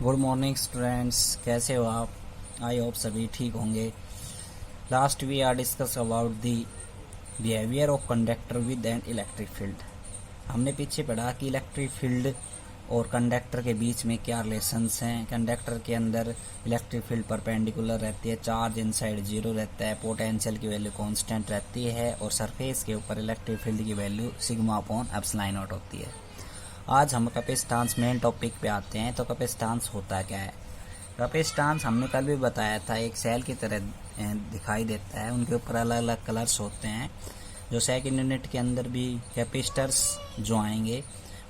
Good morning students, कैसे हो आप? आई होप सभी ठीक होंगे। Last we are discuss about the behaviour of conductor with an electric field. हमने पीछे पढ़ा कि इलेक्ट्रिक फील्ड और कंडक्टर के बीच में क्या रिलेशंस हैं। कंडक्टर के अंदर इलेक्ट्रिक फील्ड परपेंडिकुलर रहती है, चार्ज इनसाइड जीरो रहता है, पोटेंशियल की वैल्यू कांस्टेंट रहती है और सरफेस के ऊपर इलेक्ट्रिक फील्ड की value sigma upon epsilon not होती है। आज हम कैपेसिटेंस मेन टॉपिक पे आते हैं। तो कैपेसिटेंस होता क्या है? कैपेसिटेंस हमने कल भी बताया था, एक सेल की तरह दिखाई देता है, उनके ऊपर अलग अलग कलर्स होते हैं। जो सेकंड यूनिट के अंदर भी कैपेसिटर्स जो आएंगे,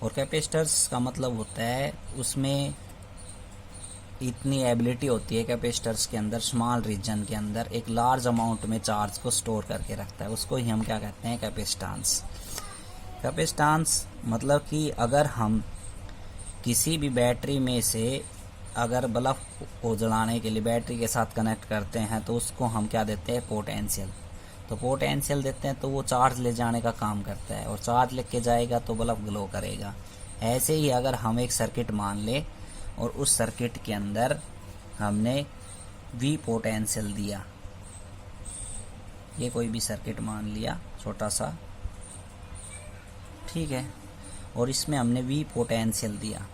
और कैपेसिटर्स का मतलब होता है उसमें इतनी एबिलिटी होती है कैपेसिटर्स के अंदर, स्मॉल रीजन के अंदर एक लार्ज अमाउंट में चार्ज को स्टोर करके रखता है, उसको ही हम क्या कहते हैं? कैपेसिटेंस। कैपेसिटेंस मतलब कि अगर हम किसी भी बैटरी में से अगर बल्ब को जलाने के लिए बैटरी के साथ कनेक्ट करते हैं तो उसको हम क्या देते हैं? पोटेंशियल। तो पोटेंशियल देते हैं तो वो चार्ज ले जाने का काम करता है, और चार्ज लेके जाएगा तो बल्ब ग्लो करेगा। ऐसे ही अगर हम एक सर्किट मान लें और उस सर्किट के अंदर हमने V पोटेंशियल दिया, ये कोई भी सर्किट मान लिया छोटा सा, ठीक है, और इसमें हमने V पोटेंशियल दिया,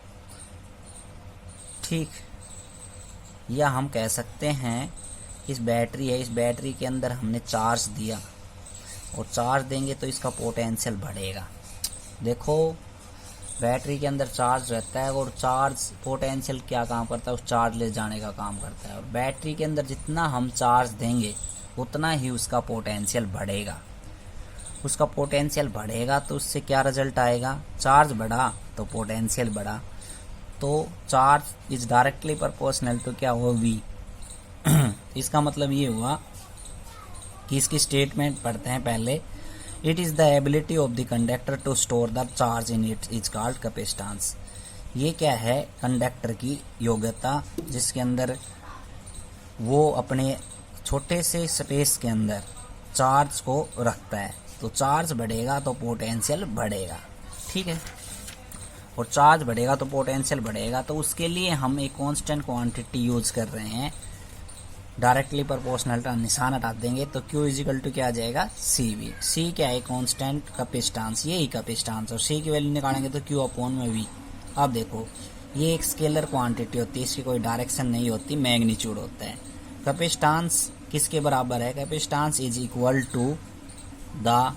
ठीक। या हम कह सकते हैं इस बैटरी है, इस बैटरी के अंदर हमने चार्ज दिया, और चार्ज देंगे तो इसका पोटेंशियल बढ़ेगा। देखो, बैटरी के अंदर चार्ज रहता है और चार्ज पोटेंशियल क्या काम करता है? उस चार्ज ले जाने का काम करता है, और बैटरी के अंदर जितना हम चार्ज देंगे उतना ही उसका पोटेंशियल बढ़ेगा। उसका पोटेंशियल बढ़ेगा तो उससे क्या रिजल्ट आएगा? चार्ज बढ़ा तो पोटेंशियल बढ़ा, तो charge is directly proportional to क्या हुआ? V। इसका मतलब ये हुआ कि इसकी स्टेटमेंट पढ़ते हैं पहले। It is the ability of the conductor to store the charge in it is called capacitance. ये क्या है? कंडक्टर की योग्यता, जिसके अंदर वो अपने छोटे से स्पेस के अंदर चार्ज को रखता है। तो चार्ज बढ़ेगा तो पोटेंशियल बढ़ेगा, ठीक है, और चार्ज बढ़ेगा तो पोटेंशियल बढ़ेगा। तो उसके लिए हम एक कांस्टेंट क्वांटिटी यूज कर रहे हैं, डायरेक्टली प्रोपोर्शनल का निशान हटा देंगे तो Q इजिकल टू क्या आ जाएगा? CV। C क्या है? कांस्टेंट कैपेसिटेंस, यही कैपेसिटेंस, और C की वैल्यू निकालेंगे तो Q अपॉन में V। अब देखो, ये एक स्केलर क्वांटिटी होती है, इसकी कोई डायरेक्शन नहीं होती, मैग्नीट्यूड होता है। कैपेसिटेंस किसके बराबर है? Capacitance is equal to the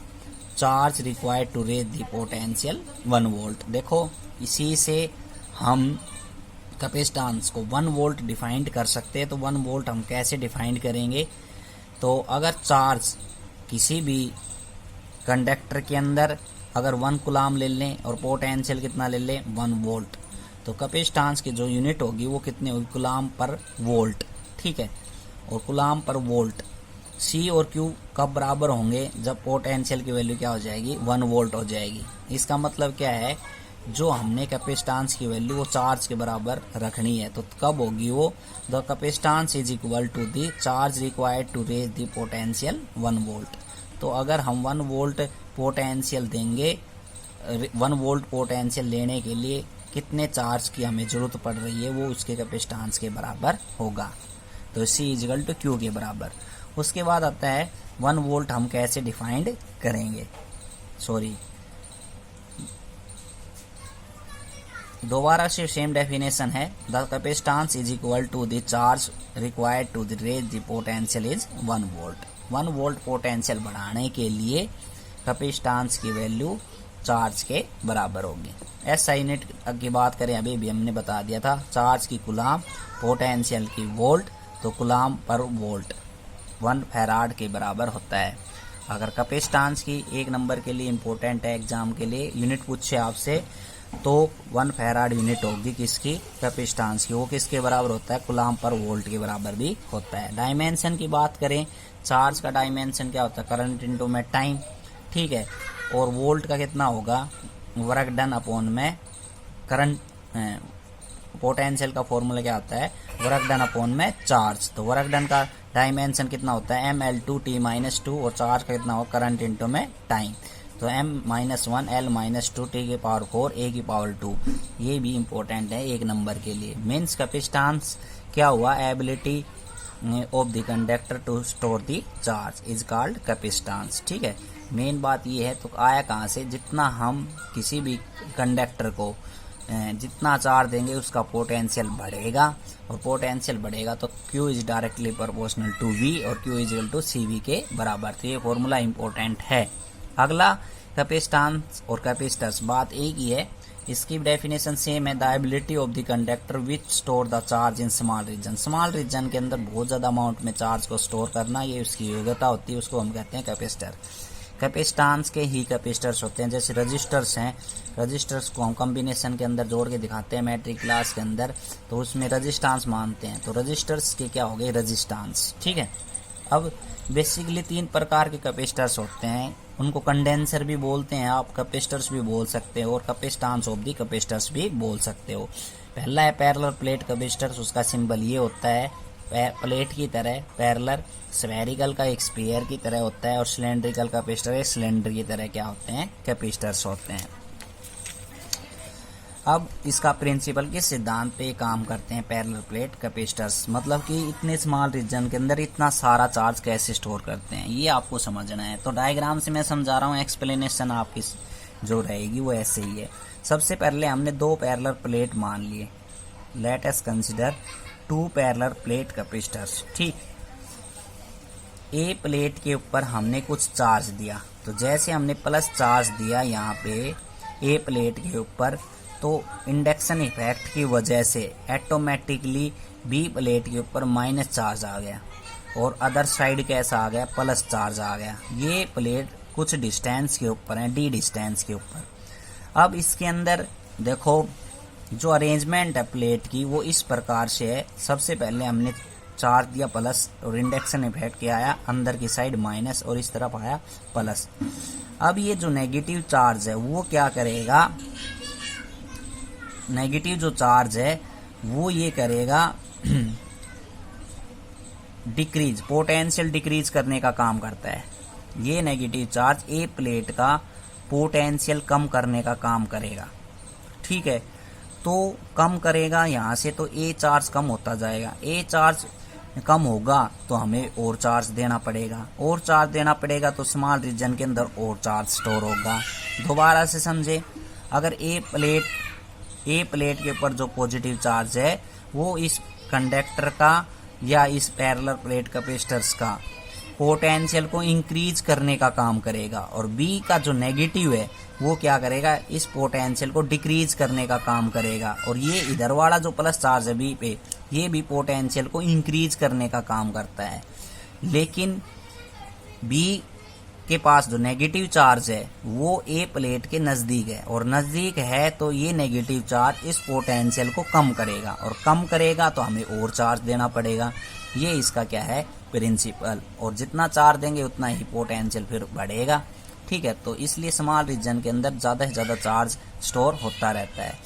charge required to raise the potential 1 volt. देखो, इसी से हम कैपेसिटेंस को 1 वोल्ट डिफाइन कर सकते हैं। तो 1 वोल्ट हम कैसे डिफाइन करेंगे? तो अगर चार्ज किसी भी कंडक्टर के अंदर अगर 1 कूलाम ले लें और पोटेंशियल कितना ले लें? 1 वोल्ट, तो कैपेसिटेंस की जो यूनिट होगी वो कितनी होगी? कूलाम पर वोल्ट, ठीक है, और कूलाम पर वोल्ट। C और Q कब बराबर होंगे? जब पोटेंशियल की वैल्यू क्या हो जाएगी? 1 वोल्ट हो जाएगी। इसका मतलब क्या है? जो हमने कैपेसिटेंस की वैल्यू वो चार्ज के बराबर रखनी है, तो कब होगी वो? The capacitance is equal to the charge required to raise the potential 1 volt. तो अगर हम 1 वोल्ट पोटेंशियल देंगे, 1 वोल्ट पोटेंशियल लेने के लिए कितने चार्ज की हमें जरूरत पड़ रही है, वो उसके कैपेसिटेंस के बराबर होगा। तो C इजिकल टू Q के बराबर। उसके बाद आता है 1 वोल्ट हम कैसे डिफाइंड करेंगे? सॉरी, दोबारा से सेम डेफिनेशन है। The capacitance is equal to the charge required to raise the potential is 1 volt. 1 volt potential बढ़ाने के लिए कैपेसिटेंस की वैल्यू चार्ज के बराबर होगी। SI यूनिट की बात करें, अभी भी हमने बता दिया था, चार्ज की कूलाम, पोटेंशियल की वोल्ट, तो कूलाम पर वोल्ट 1 फैराड के बराबर होता है। अगर कैपेसिटेंस की 1 नंबर के लिए इम्पोर्टेंट है, एग्जाम के लिए यूनिट पूछे आपसे, तो 1 फैराड यूनिट होगी किसकी? कैपेसिटेंस की। वो किसके बराबर होता है? कूलाम पर वोल्ट के बराबर भी होता है। डायमेंशन की बात करें, चार्ज का डायमेंशन क्या होता है? करंट इनटू में टाइम, ठीक है, और वोल्ट का कितना होगा? वर्क डन अपॉन में करंट। पोटेंशियल का फॉर्मूला क्या होता है? वर्क डन अपॉन में चार्ज। तो वर्क डन का डायमेंशन कितना होता है? ML2T-2, और चार्ज का कितना होगा? करंट इनटू में टाइम। तो m-1 l-2 t⁴ a⁴ ये भी इम्पोर्टेंट है 1 नंबर के लिए। मीन्स कैपेसिटेंस क्या हुआ, ability of the conductor to store the charge is called capacitance. ठीक है, मेन बात ये है। तो आया कहाँ से, जितना हम किसी भी कंडक्टर को जितना चार्ज देंगे उसका पोटेंशियल बढ़ेगा, और पोटेंशियल बढ़ेगा तो Q is directly proportional to V और Q is equal to CV के बराबर। तो ये फॉर्मूला इम्पोर्टेंट है। अगला कैपेसिटेंस और कैपेसिटर्स, बात एक ही है, इसकी डेफिनेशन सेम है। The ability of the conductor which store the charge in small region. Small region के अंदर बहुत ज़्यादा अमाउंट में चार्ज को स्टोर करना, ये उसकी योग्यता होती है, उसको हम कहते हैं कैपेसिटर। कैपेसिटेंस के ही कैपेसिटर्स होते हैं, जैसे रजिस्टर्स हैं। रजिस्टर्स को हम कॉम्बिनेशन के अंदर जोड़ के दिखाते हैं मैट्रिक क्लास के अंदर, तो उसमें रजिस्टेंस मानते हैं। तो रजिस्टर्स के क्या हो गए, रेजिस्टेंस। ठीक है, अब बेसिकली 3 प्रकार के कैपेसिटर्स होते हैं, उनको कंडेंसर भी बोलते हैं आप, कैपेसिटर्स भी बोल सकते हो, और कैपेसिटेंस ऑफ दी कैपेसिटर्स भी बोल सकते हो। पहला है पैरेलल प्लेट कैपेसिटर्स, उसका सिंबल ये होता है प्लेट की तरह पैरेलल, स्फेरिकल का एक स्फीयर की तरह होता है, और सिलेंड्रिकल कैपेसिटर सिलेंडर की तरह क्या होते हैं, कैपेसिटर्स होते हैं। अब इसका प्रिंसिपल किस सिद्धांत पे काम करते हैं, पैरेलल प्लेट कैपेसिटर्स, मतलब कि इतने स्मॉल रीजन के अंदर इतना सारा चार्ज कैसे स्टोर करते हैं, ये आपको समझना है। तो डायग्राम से मैं समझा रहा हूँ, एक्सप्लेनेशन आपकी जो रहेगी वो ऐसे ही है। सबसे पहले हमने 2 पैरेलल प्लेट मान लिए, late us consider 2 parallel plate capacitors. ठीक, ए प्लेट के ऊपर हमने कुछ चार्ज दिया, तो जैसे हमने प्लस चार्ज दिया यहाँ पे ए प्लेट के ऊपर, तो इंडक्शन इफेक्ट की वजह से ऑटोमेटिकली बी प्लेट के ऊपर माइनस चार्ज आ गया, और अदर साइड कैसा आ गया, प्लस चार्ज आ गया। ये प्लेट कुछ डिस्टेंस के ऊपर है, डी डिस्टेंस के ऊपर। अब इसके अंदर देखो जो अरेंजमेंट है प्लेट की वो इस प्रकार से है। सबसे पहले हमने चार्ज दिया प्लस, और इंडक्शन इफेक्ट क्या आया, अंदर की साइड माइनस और इस तरफ आया प्लस। अब ये जो नेगेटिव चार्ज है वो क्या करेगा, नेगेटिव जो चार्ज है वो ये करेगा डिक्रीज, पोटेंशियल डिक्रीज करने का काम करता है। ये नेगेटिव चार्ज ए प्लेट का पोटेंशियल कम करने का काम करेगा। ठीक है, तो कम करेगा यहाँ से, तो ए चार्ज कम होता जाएगा। ए चार्ज कम होगा तो हमें और चार्ज देना पड़ेगा, और चार्ज देना पड़ेगा तो स्मॉल रीजन के अंदर और चार्ज स्टोर होगा। दोबारा से समझे, अगर ए प्लेट के ऊपर जो पॉजिटिव चार्ज है वो इस कंडक्टर का या इस पैरेलल प्लेट कैपेसिटर्स का पोटेंशियल को इंक्रीज करने का काम करेगा, और बी का जो नेगेटिव है वो क्या करेगा, इस पोटेंशियल को डिक्रीज करने का काम करेगा। और ये इधर वाला जो प्लस चार्ज है बी पे, ये भी पोटेंशियल को इंक्रीज करने का काम करता है। लेकिन बी के पास जो नेगेटिव चार्ज है वो ए प्लेट के नजदीक है, और नजदीक है तो ये नेगेटिव चार्ज इस पोटेंशियल को कम करेगा, और कम करेगा तो हमें और चार्ज देना पड़ेगा। ये इसका क्या है, प्रिंसिपल। और जितना चार्ज देंगे उतना ही पोटेंशियल फिर बढ़ेगा। ठीक है, तो इसलिए स्मॉल रीजन के अंदर ज्यादा से ज्यादा चार्ज स्टोर होता रहता है।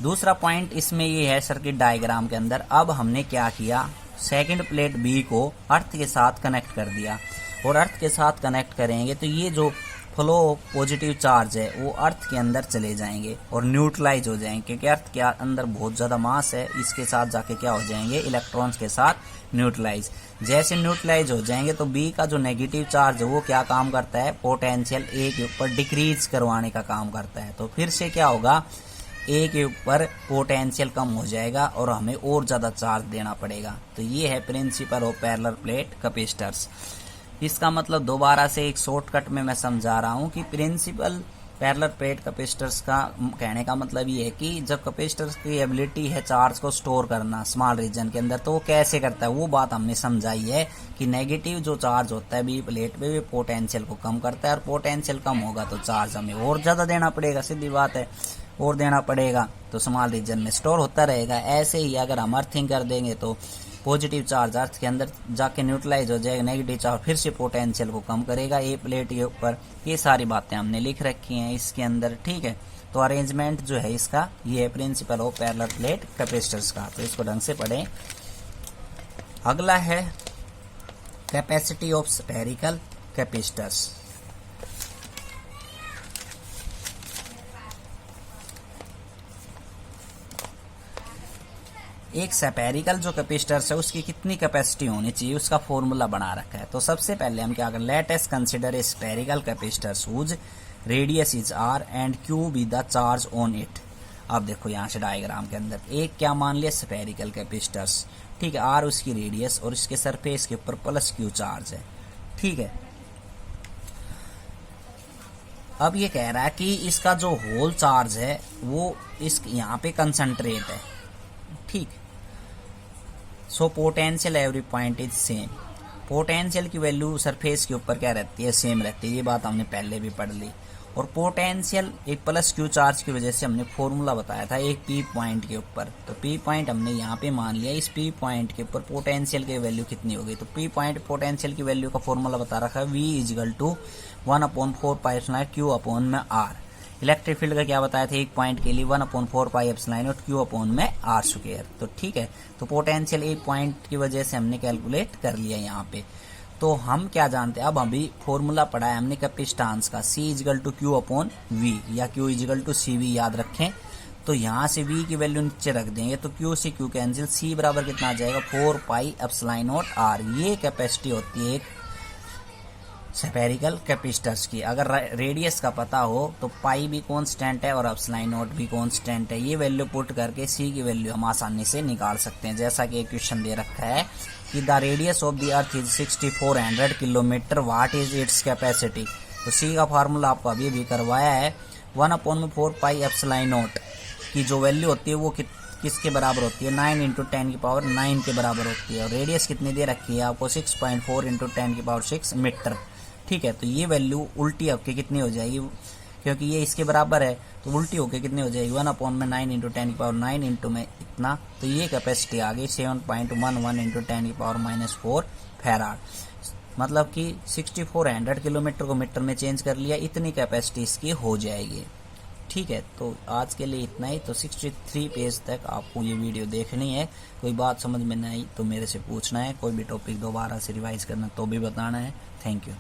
दूसरा पॉइंट इसमें ये है सर्किट डायग्राम के अंदर, अब हमने क्या किया, सेकंड प्लेट बी को अर्थ के साथ कनेक्ट कर दिया, और अर्थ के साथ कनेक्ट करेंगे तो ये जो फ्लो पॉजिटिव चार्ज है वो अर्थ के अंदर चले जाएंगे और न्यूट्रलाइज हो जाएंगे, क्योंकि अर्थ के अंदर बहुत ज्यादा मास है, इसके साथ जाके क्या हो जाएंगे, इलेक्ट्रॉन्स के साथ न्यूट्रलाइज। जैसे न्यूट्रलाइज हो जाएंगे तो बी का जो नेगेटिव चार्ज है वो क्या काम करता है, पोटेंशियल ए के ऊपर डिक्रीज करवाने का काम करता है। तो फिर से क्या होगा, ए के ऊपर पोटेंशियल कम हो जाएगा और हमें और ज्यादा चार्ज देना पड़ेगा। तो ये है principle of parallel plate capacitors. इसका मतलब दोबारा से एक शॉर्टकट में मैं समझा रहा हूँ कि प्रिंसिपल पैरेलल प्लेट कैपेसिटर्स का कहने का मतलब ये है कि जब कैपेसिटर्स की एबिलिटी है चार्ज को स्टोर करना स्मॉल रीजन के अंदर, तो वो कैसे करता है, वो बात हमने समझाई है कि नेगेटिव जो चार्ज होता है बी प्लेट पे, वो पोटेंशियल को कम करता है, और पोटेंशियल कम होगा तो चार्ज हमें और ज्यादा देना पड़ेगा, सीधी बात है, और देना पड़ेगा तो स्मॉल रीजन में स्टोर होता रहेगा। ऐसे ही अगर हम अर्थिंग कर देंगे तो पॉजिटिव चार्ज अर्थ के अंदर जाके न्यूट्रलाइज हो जाएगा, नेगेटिव चार्ज फिर से पोटेंशियल को कम करेगा ए प्लेट के ऊपर। ये सारी बातें हमने लिख रखी हैं इसके अंदर। ठीक है, तो अरेंजमेंट जो है इसका ये है principle of parallel plate capacitors का, तो इसको ढंग से पढ़ें। अगला है कैपेसिटी ऑफ स्फेरिकल कैपेसिटर्स। एक स्फेरिकल जो कैपेसिटर है उसकी कितनी कैपेसिटी होनी चाहिए उसका फॉर्मूला बना रखा है। तो सबसे पहले हम क्या करें, let us consider a spherical capacitor whose radius is R and Q be the charge on it. अब देखो यहाँ से डायग्राम के अंदर एक क्या मान लिया, स्फेरिकल कैपेसिटर्स, ठीक है, आर उसकी रेडियस और इसके सरफेस के ऊपर प्लस क्यू चार्ज है, ठीक है। अब ये कह रहा है कि इसका जो होल चार्ज है वो इस यहाँ पे कंसंट्रेट है, ठीक। So potential every point is same. Potential की वैल्यू सरफेस के ऊपर क्या रहती है, सेम रहती है, ये बात हमने पहले भी पढ़ ली। और पोटेंशियल एक प्लस क्यू चार्ज की वजह से हमने फॉर्मूला बताया था एक पी पॉइंट के ऊपर। तो पी पॉइंट हमने यहाँ पे मान लिया, इस पी पॉइंट के ऊपर पोटेंशियल की वैल्यू कितनी होगी। तो पी पॉइंट पोटेंशियल की वैल्यू का फॉर्मूला बता रखा है, V is equal to 1/4 pi epsilon Q upon में R। इलेक्ट्रिक फील्ड का क्या बताया था, एक पॉइंट के लिए 1/4 पाई एप्सिलॉन और Q अपॉन में R स्क्वायर। तो ठीक है, तो पोटेंशियल एक पॉइंट की वजह से हमने कैलकुलेट कर लिया यहाँ पे। तो हम क्या जानते हैं, अब अभी फॉर्मूला पढ़ा है हमने कैपेसिटेंस का, C is equal to Q upon V या Q इजिकल टू CV याद रखें। तो यहाँ से V की वैल्यू नीचे रख देंगे तो Q से Q कैंसिल, C बराबर कितना आ जाएगा 4 पाई एप्सिलॉन नॉट R। ये कैपेसिटी होती है एक स्फेरिकल कैपेसिटर्स की। अगर रेडियस का पता हो तो पाई भी कांस्टेंट है और एप्सिलॉन नॉट भी कांस्टेंट है। ये वैल्यू पुट करके C की वैल्यू हम आसानी से निकाल सकते हैं। जैसा कि एक क्वेश्चन दे रखा है कि the radius of the earth is 6400 kilometre, what is its capacity. तो C का फार्मूला आपको अभी भी करवाया है, 1/4 पाई एप्सिलॉन नॉट की जो वैल्यू होती है वो किसके बराबर होती है, 9 इंटू 10 की पावर 9 के बराबर होती है। और रेडियस कितनी दे रखी है आपको, 6.4 इंटू 10 की पावर 6 मीटर, ठीक है। तो ये वैल्यू उल्टी होके कितनी हो जाएगी, क्योंकि ये इसके बराबर है तो उल्टी होके कितनी हो जाएगी, 1/9 इंटू 10 की पावर 9 इंटू में इतना। तो ये कैपेसिटी आ गई 7.11 इंटू 10 की पावर -4 फैराड। मतलब कि 6400 किलोमीटर को मीटर में चेंज कर लिया, इतनी कैपेसिटी इसकी हो जाएगी, ठीक है। तो आज के लिए इतना ही। तो 63 पेज तक आपको ये वीडियो देखनी है। कोई बात समझ में नहीं आई तो मेरे से पूछना है, कोई भी टॉपिक दोबारा से रिवाइज करना तो भी बताना है। Thank you.